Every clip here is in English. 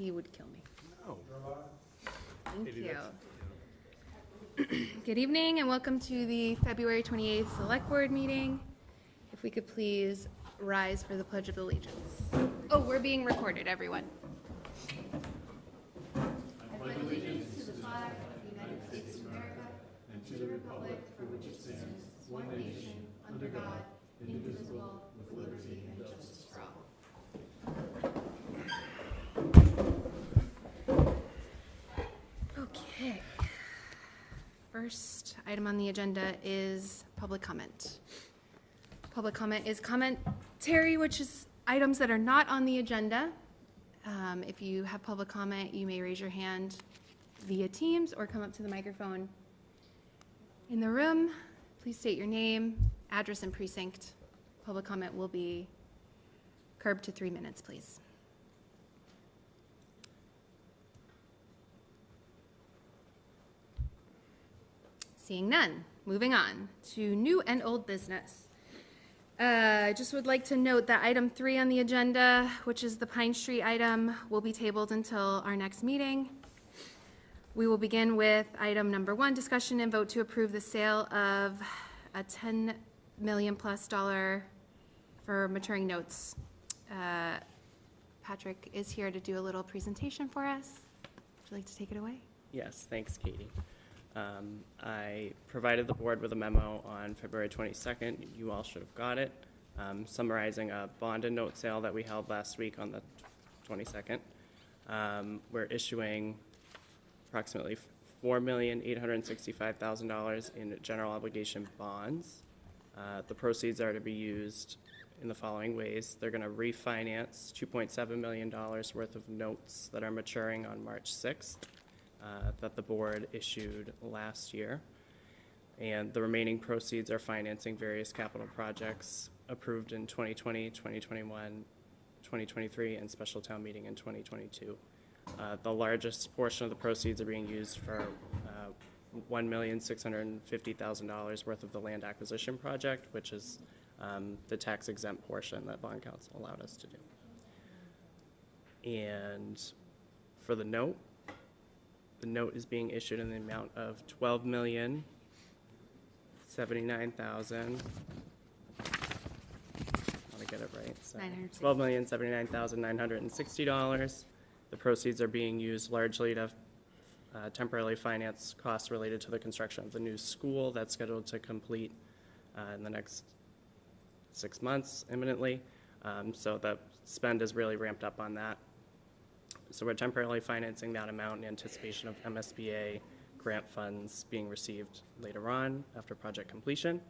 He would kill me. No. Thank you. Good evening and welcome to the February 28th Select Board meeting. If we could please rise for the Pledge of Allegiance. Oh, we're being recorded, everyone. I pledge allegiance to the flag of the United States of America and to the republic for which it stands, one nation, under God, indivisible, with liberty and justice for all. Okay. First item on the agenda is public comment. Public comment is commentary, which is items that are not on the agenda. If you have public comment, you may raise your hand via Teams or come up to the microphone in the room. Please state your name, address, and precinct. Public comment will be curbed to 3 minutes, please. Seeing none, moving on to new and old business. I just would like to note that item 3 on the agenda, which is the Pine Street item, will be tabled until our next meeting. We will begin with item number 1, discussion and vote to approve the sale of a $10 million+ for maturing notes. Patrick is here to do a little presentation for us. Would you like to take it away? Yes, thanks, Katie. I provided the board with a memo on February 22nd. You all should have got it, summarizing a bond and note sale that we held last week on the 22nd. We're issuing approximately $4,865,000 in general obligation bonds. The proceeds are to be used in the following ways. They're going to refinance $2.7 million worth of notes that are maturing on March 6th. That the board issued last year. And the remaining proceeds are financing various capital projects approved in 2020, 2021, 2023, and special town meeting in 2022. The largest portion of the proceeds are being used for $1,650,000 worth of the land acquisition project, which is the tax exempt portion that bond council allowed us to do. And for the note is being issued in the amount of $12,079,000. I want to get it right. So $12,079,960. The proceeds are being used largely to temporarily finance costs related to the construction of the new school that's scheduled to complete in the next 6 months imminently. So the spend is really ramped up on that. So we're temporarily financing that amount in anticipation of MSBA grant funds being received later on after project completion.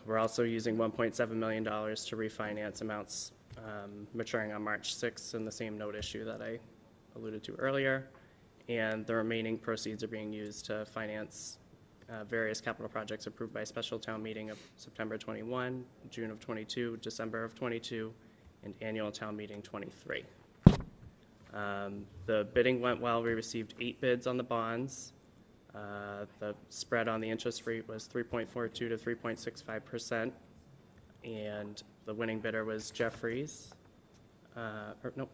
We're also using $1.7 million to refinance amounts maturing on March 6th in the same note issue that I alluded to earlier. And the remaining proceeds are being used to finance various capital projects approved by special town meeting of September 21, June of 22, December of 22, and annual town meeting 23. The bidding went well. We received 8 bids on the bonds. The spread on the interest rate was 3.42 to 3.65%, and the winning bidder was Jeffries.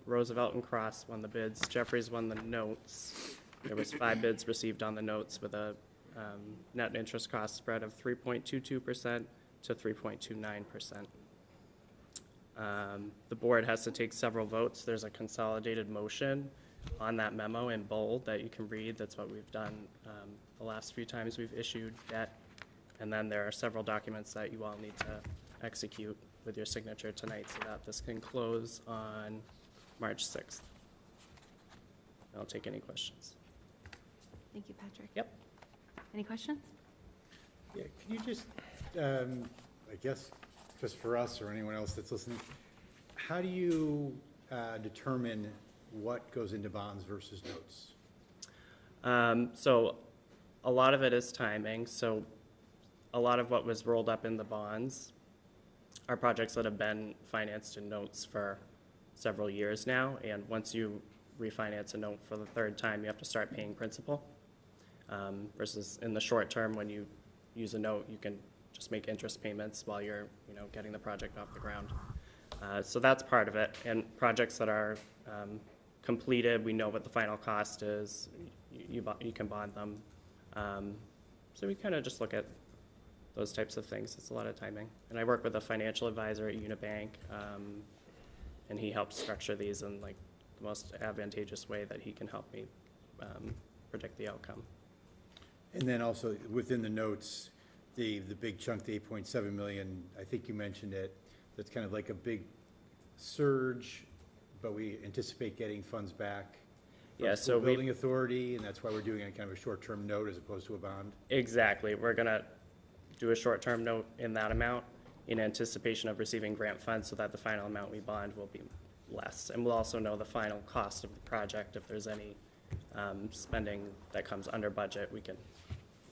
Roosevelt and Cross won the bids. Jeffries won the notes. There was 5 bids received on the notes with a net interest cost spread of 3.22% to 3.29%. The board has to take several votes. There's a consolidated motion on that memo in bold that you can read. That's what we've done the last few times we've issued debt. And then there are several documents that you all need to execute with your signature tonight so that this can close on March 6th. I'll take any questions. Thank you, Patrick. Yep. Any questions? Yeah, can you just, I guess, just for us or anyone else that's listening, how do you determine what goes into bonds versus notes? So a lot of it is timing. So a lot of what was rolled up in the bonds are projects that have been financed in notes for several years now. And once you refinance a note for the 3rd time, you have to start paying principal. Versus in the short term, when you use a note, you can just make interest payments while you're, getting the project off the ground. So that's part of it. And projects that are completed, we know what the final cost is, you can bond them. So we kind of just look at those types of things. It's a lot of timing. And I work with a financial advisor at Unibank, and he helps structure these in like the most advantageous way that he can help me predict the outcome. And then also within the notes, the big chunk, the 8.7 million, I think you mentioned it, that's kind of like a big surge, but we anticipate getting funds back from Yeah, the so school we- building authority, and that's why we're doing a kind of a short-term note as opposed to a bond. Exactly. We're going to do a short-term note in that amount in anticipation of receiving grant funds so that the final amount we bond will be less. And we'll also know the final cost of the project. If there's any spending that comes under budget, we can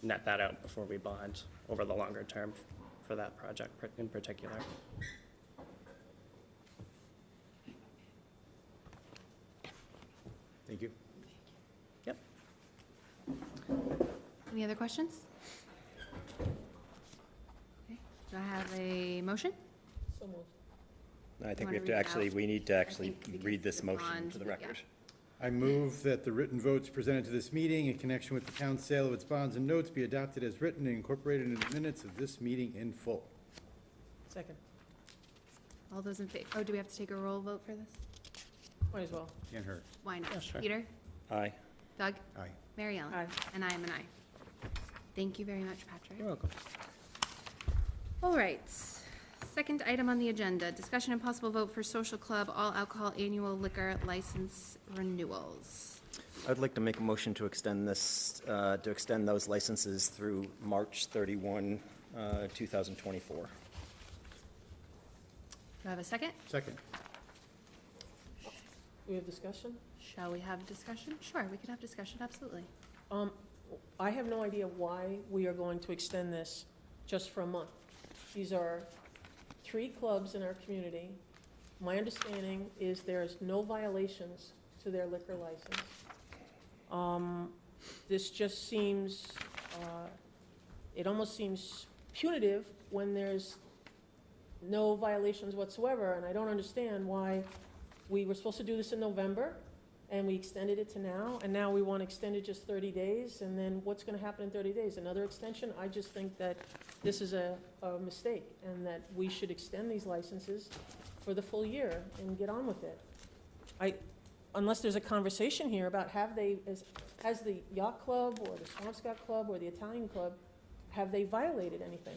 net that out before we bond over the longer term for that project in particular. Thank you. Yep. Any other questions? Okay. Do I have a motion? So moved. I think wanna we have to read it actually, out? we need to actually think because read this the motion bond, to the yeah. record. I move that the written votes presented to this meeting in connection with the town's sale of its bonds and notes be adopted as written and incorporated into the minutes of this meeting in full. Second. All those in favor? Oh, do we have to take a roll vote for this? Might as well. Can't hurt. Why not? Yeah, sure. Peter? Aye. Doug? Aye. Mary Ellen? Aye. And I am an aye. Thank you very much, Patrick. You're welcome. All right. Second item on the agenda, discussion and possible vote for social club all alcohol annual liquor license renewals. I'd like to make a motion to extend this, to extend those licenses through March 31, 2024. Do I have a second? Second. We have discussion? Shall we have discussion? Sure, we can have discussion, absolutely. I have no idea why we are going to extend this just for a month. These are 3 clubs in our community. My understanding is there's no violations to their liquor license. This just seems, it almost seems punitive when there's no violations whatsoever, and I don't understand why we were supposed to do this in November, and we extended it to now, and now we want to extend it just 30 days, and then what's going to happen in 30 days? Another extension? I just think that this is a mistake, and that we should extend these licenses for the full year and get on with it. Unless there's a conversation here about has the yacht club, or the Swampscott club, or the Italian club, have they violated anything?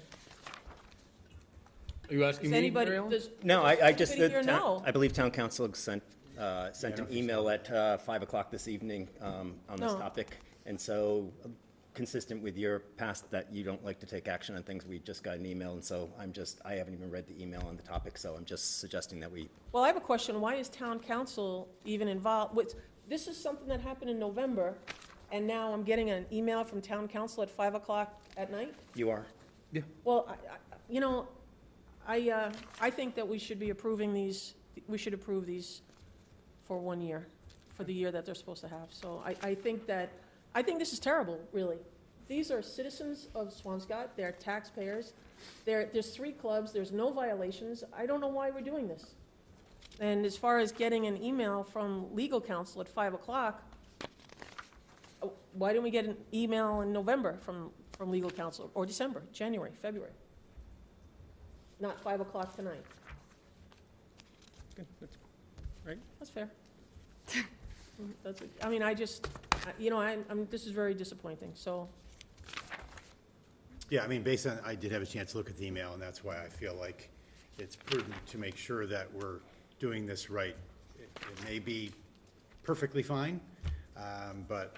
Are you asking Does me, anybody, Mary Ellen? does? No, I just, anybody here know? I believe town council sent I an don't think email at 5 o'clock this evening on this No. topic. And so, consistent with your past that you don't like to take action on things, we just got an email, and so I haven't even read the email on the topic, so I'm just suggesting that we, Well, I have a question. Why is town council even involved? This is something that happened in November, and now I'm getting an email from town council at 5 o'clock at night? you are. Well, I think that we should be approving these, we should approve these for 1 year, for the year that they're supposed to have. So I think this is terrible, really. These are citizens of Swampscott, they're taxpayers. There's 3 clubs, there's no violations. I don't know why we're doing this. And as far as getting an email from legal counsel at 5 o'clock, why didn't we get an email in November from legal counsel, or December, January, February? Not 5 o'clock tonight. That's fair. This is very disappointing, so. Yeah, I mean, based on, I did have a chance to look at the email, and that's why I feel like it's prudent to make sure that we're doing this right. It may be perfectly fine, but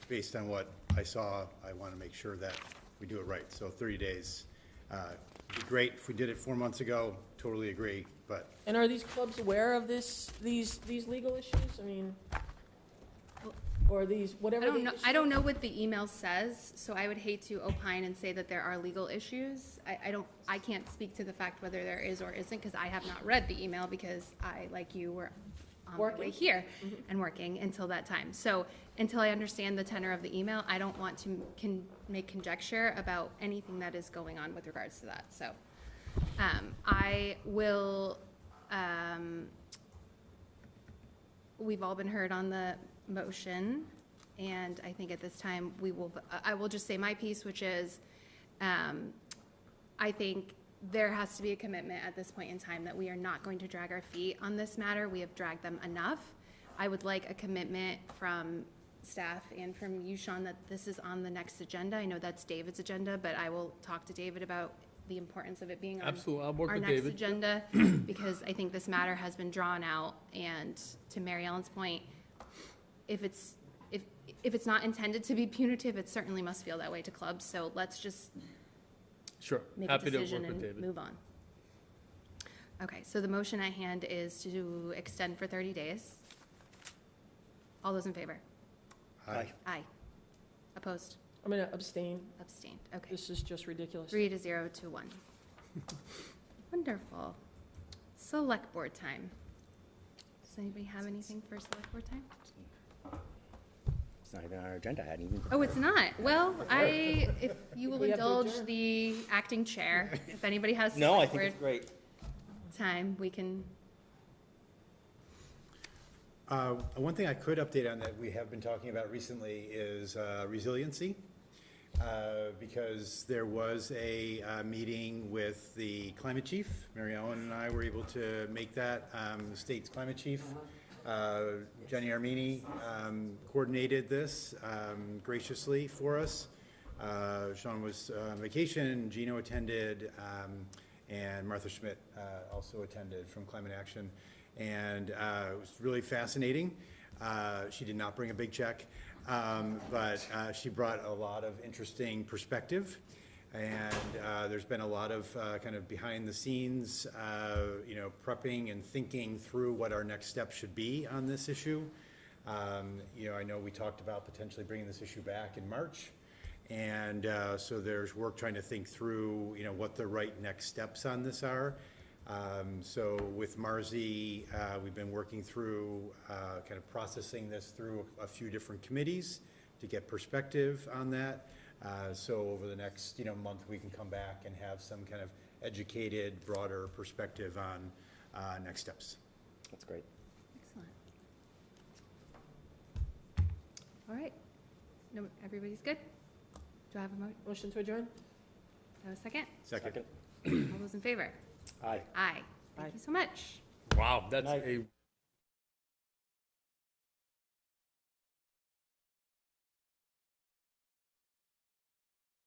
based on what I saw, I want to make sure that we do it right. So 30 days, would be great if we did it 4 months ago, totally agree, but And are these clubs aware of these legal issues? I mean, or these, whatever the issue? I don't know what the email says, so I would hate to opine and say that there are legal issues. I can't speak to the fact whether there is or isn't, because I have not read the email, because I, like you, were on my way Working. here and working until that time. So until I understand the tenor of the email, I don't want to make conjecture about anything that is going on with regards to that. So I will we've all been heard on the motion, and I think at this time, I will just say my piece, which is, I think there has to be a commitment at this point in time that we are not going to drag our feet on this matter. We have dragged them enough. I would like a commitment from staff and from you, Sean, that this is on the next agenda. I know that's David's agenda, but I will talk to David about the importance of it being on Absolutely, I'll work our with next David. agenda, because I think this matter has been drawn out, and to Mary Ellen's point, if it's not intended to be punitive, it certainly must feel that way to clubs, so let's just Sure, make a happy to decision work with and David. move on. Okay, so the motion at hand is to extend for 30 days. All those in favor? Aye. Aye. Opposed? I'm going to abstain. Abstained. Okay. This is just ridiculous. 3-0 to 1. Wonderful. Select board time. Does anybody have anything for select board time? It's not even on our agenda, I hadn't even. Oh, it's not. Well, if you will We have to indulge adjourn. the acting chair, if anybody has No, I select think board it's great. time, we can, One thing I could update on that we have been talking about recently is resiliency, because there was a meeting with the climate chief. Mary Ellen and I were able to make that. The state's climate chief, Jenny Armini, coordinated this graciously for us. Sean was on vacation, Gino attended, and Martha Schmidt also attended from Climate Action. And it was really fascinating. She did not bring a big check, but she brought a lot of interesting perspective. And there's been a lot of kind of behind the scenes, prepping and thinking through what our next step should be on this issue. I know we talked about potentially bringing this issue back in March. And so there's work trying to think through, what the right next steps on this are. So with Marzi, we've been working through kind of processing this through a few different committees to get perspective on that. So over the next month, we can come back and have some kind of educated, broader perspective on next steps. That's great. excellent. All right. No, everybody's good? Do I have a Motion to adjourn? second? Second. All those in favor? Aye. Aye. Aye. Thank you so much. Wow, that's Night. a